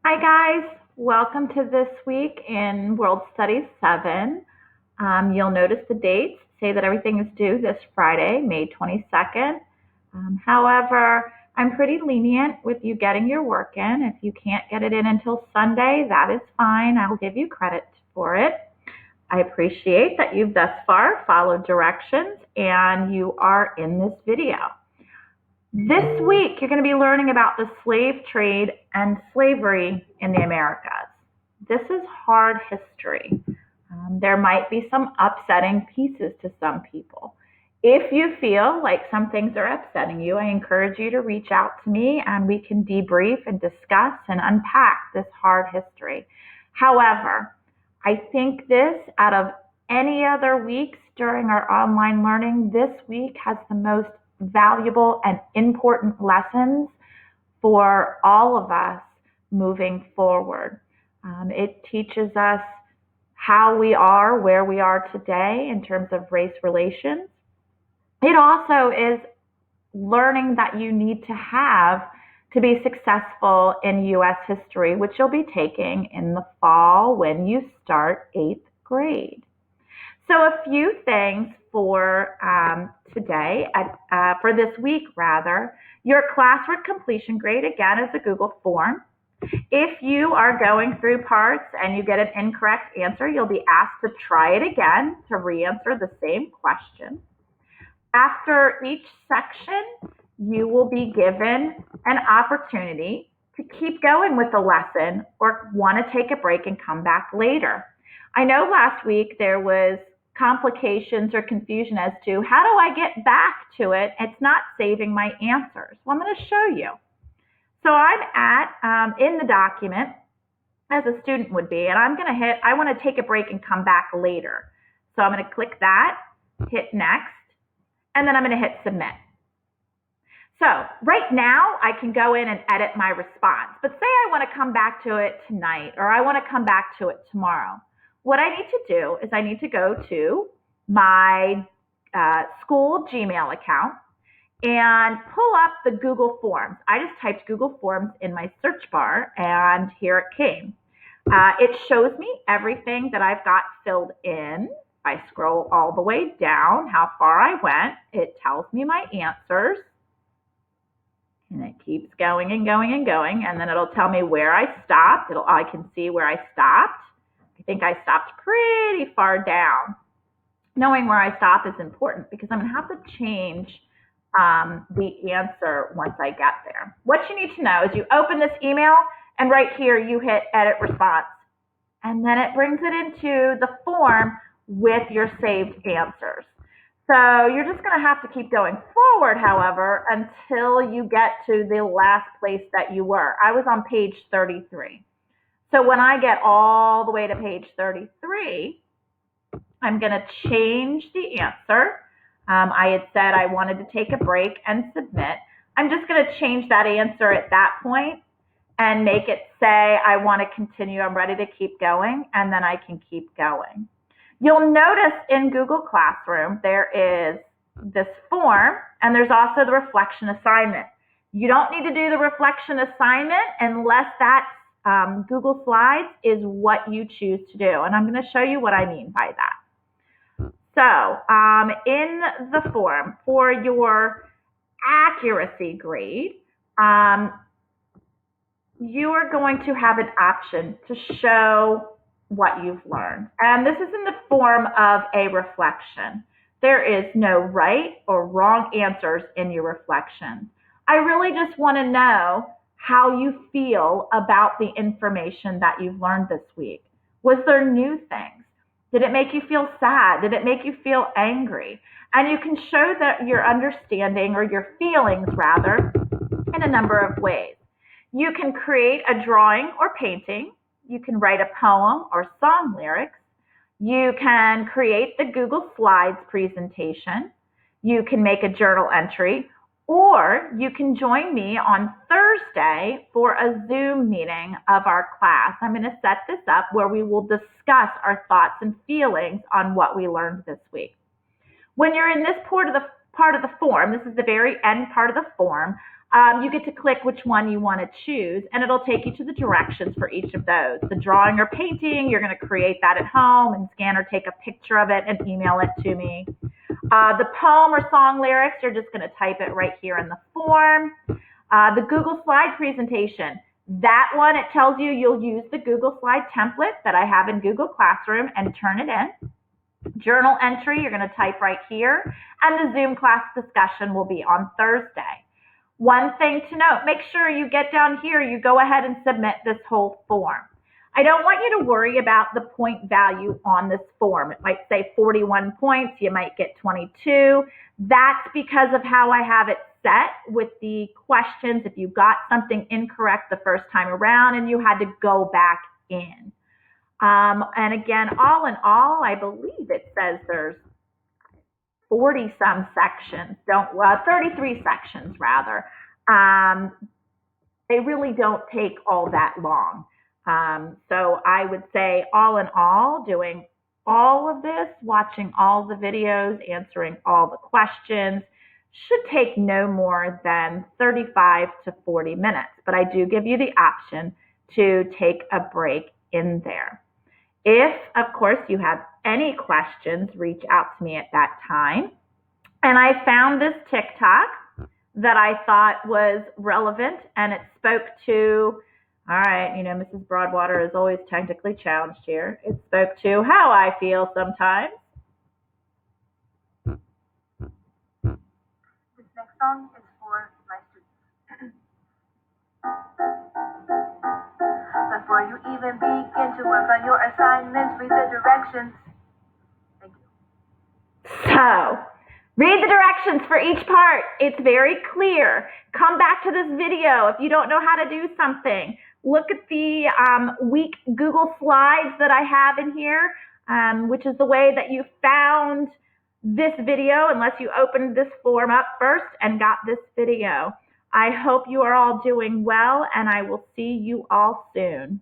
Hi guys, welcome to this week in World Studies 7. You'll notice the dates say that everything is due this Friday, May 22nd. However, I'm pretty lenient with you getting your work in. If you can't get it in until Sunday, that is fine. I'll give you credit for it. I appreciate that you've thus far followed directions and you are in this video. This week, you're going to be learning about the slave trade and slavery in the Americas. This is hard history. There might be some upsetting pieces to some people. If you feel like some things are upsetting you, I encourage you to reach out to me and we can debrief and discuss and unpack this hard history. However, I think this, out of any other weeks during our online learning, this week has the most valuable and important lessons for all of us moving forward. It teaches us how we are where we are today in terms of race relations. It also is learning that you need to have to be successful in U.S. history, which you'll be taking in the fall when you start 8th grade. So a few things for today, for this week rather. Your classwork completion grade, again, is a Google form. If you are going through parts and you get an incorrect answer, you'll be asked to try it again to re-answer the same question. After each section, you will be given an opportunity to keep going with the lesson or want to take a break and come back later. I know last week there was complications or confusion as to how do I get back to it? It's not saving my answers. Well, I'm going to show you. So I'm in the document as a student would be, and I'm going to I want to take a break and come back later. So I'm going to click that, hit next, and then I'm going to hit submit. So right now I can go in and edit my response, but say I want to come back to it tonight or I want to come back to it tomorrow. What I need to do is I need to go to my school Gmail account and pull up the Google Forms. I just typed Google Forms in my search bar and here it came. It shows me everything that I've got filled in. If I scroll all the way down, how far I went, it tells me my answers. And it keeps going and going and going, and then it'll tell me where I stopped. I can see where I stopped. I think I stopped pretty far down. Knowing where I stop is important because I'm going to have to change the answer once I get there. What you need to know is you open this email, and right here you hit edit response. And then it brings it into the form with your saved answers. So you're just going to have to keep going forward, however, until you get to the last place that you were. I was on page 33. So when I get all the way to page 33, I'm going to change the answer. I had said I wanted to take a break and submit. I'm just going to change that answer at that point and make it say I want to continue. I'm ready to keep going, and then I can keep going. You'll notice in Google Classroom there is this form, and there's also the reflection assignment. You don't need to do the reflection assignment unless that Google Slides is what you choose to do, and I'm going to show you what I mean by that. So in the form for your accuracy grade, you are going to have an option to show what you've learned. And this is in the form of a reflection. There is no right or wrong answers in your reflection. I really just want to know how you feel about the information that you've learned this week. Was there new things? Did it make you feel sad? Did it make you feel angry? And you can show that your understanding or your feelings rather in a number of ways. You can create a drawing or painting. You can write a poem or song lyrics. You can create the Google Slides presentation. You can make a journal entry, or you can join me on Thursday for a Zoom meeting of our class. I'm going to set this up where we will discuss our thoughts and feelings on what we learned this week. When you're in this part of the form, this is the very end part of the form, You get to click which one you want to choose, and it'll take you to the directions for each of those. The drawing or painting, you're going to create that at home and scan or take a picture of it and email it to me. The poem or song lyrics, you're just going to type it right here in the form. The Google Slide presentation, that one, it tells you you'll use the Google Slide template that I have in Google Classroom and turn it in. Journal entry, you're going to type right here, and the Zoom class discussion will be on Thursday. One thing to note, make sure you get down here, you go ahead and submit this whole form. I don't want you to worry about the point value on this form. It might say 41 points, you might get 22. That's because of how I have it set with the questions. If you got something incorrect the first time around and you had to go back in. And again, all in all, I believe it says there's 40 some sections, 33 sections rather. They really don't take all that long. So I would say all in all, doing all of this, watching all the videos, answering all the questions, should take no more than 35 to 40 minutes. But I do give you the option to take a break in there. If, of course, you have any questions, reach out to me at that time. And I found this TikTok that I thought was relevant, and it spoke to, all right, you know, Mrs. Broadwater is always technically challenged here. It spoke to how I feel sometimes. This next song is for my students. Before you even begin to work on your assignments, read the directions. Thank you. So, read the directions for each part. It's very clear. Come back to this video if you don't know how to do something. Look at the week Google Slides that I have in here, which is the way that you found this video, unless you opened this form up first and got this video. I hope you are all doing well, and I will see you all soon.